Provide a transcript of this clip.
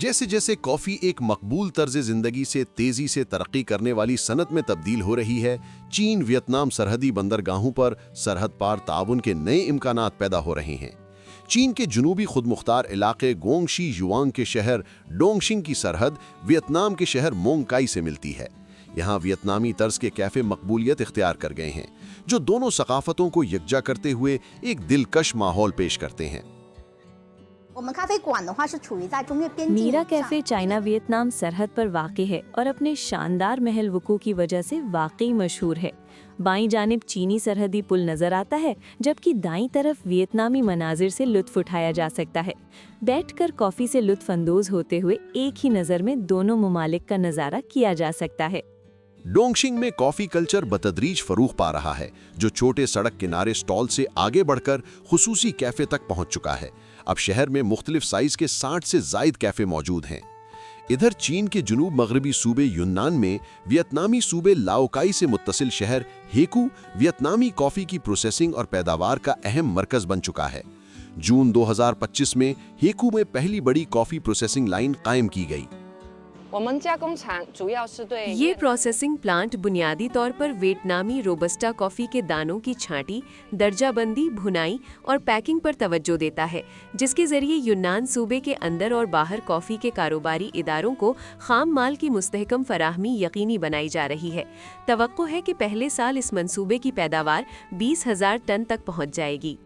जैसे जैसे कॉफ़ी एक मकबूल तर्ज ज़िंदगी से तेज़ी से तरक्की करने वाली सनत में तब्दील हो रही है, चीन वियतनाम सरहदी बंदरगाहों पर सरहद पार ताउन के नए इम्कानात पैदा हो रहे हैं। चीन के जुनूबी खुदमुख्तार इलाके गोंगशी युआंग के शहर डोंगशिंग की सरहद वियतनाम के शहर मोंगकाई से मिलती है। यहाँ वियतनामी तर्ज के कैफ़े मकबूलियत इख्तियार कर गए हैं, जो दोनों सकाफतों को यकजा करते हुए एक दिलकश माहौल पेश करते हैं। मीरा कैफे चाइना वियतनाम सरहद पर वाक़ है और अपने शानदार महल वकू की वजह से वाकई मशहूर है। बाईं जानिब चीनी सरहदी पुल नजर आता है, जबकि दाईं तरफ वियतनामी मनाजिर से लुत्फ उठाया जा सकता है। बैठकर कॉफ़ी से लुत्फ अंदोज होते हुए एक ही नज़र में दोनों ममालिक का नज़ारा किया जा सकता है। डोंगशिंग में कॉफ़ी कल्चर बतदरीज फरूख पा रहा है, जो छोटे सड़क किनारे स्टॉल से आगे बढ़कर खुसूसी कैफ़े तक पहुंच चुका है। अब शहर में मुख्तलिफ साइज़ के 60 से ज़ायद कैफ़े मौजूद हैं। इधर चीन के जुनूब मगरबी सूबे यूनान में वियतनामी सूबे लाओकाई से मुत्तसिल शहर हेकू वियतनामी कॉफ़ी की प्रोसेसिंग और पैदावार का अहम मरकज़ बन चुका है। जून 2025 में हेकू में पहली बड़ी कॉफ़ी प्रोसेसिंग लाइन कायम की गई। ये प्रोसेसिंग प्लांट बुनियादी तौर पर वियतनामी रोबस्टा कॉफ़ी के दानों की छांटी, दर्जाबंदी, भुनाई और पैकिंग पर तवज्जो देता है, जिसके जरिए यूनान सूबे के अंदर और बाहर कॉफ़ी के कारोबारी इदारों को खाम माल की मुस्तहकम फराहमी यकीनी बनाई जा रही है। तवक्को है कि पहले साल इस मंसूबे की पैदावार 20,000 टन तक पहुँच जाएगी।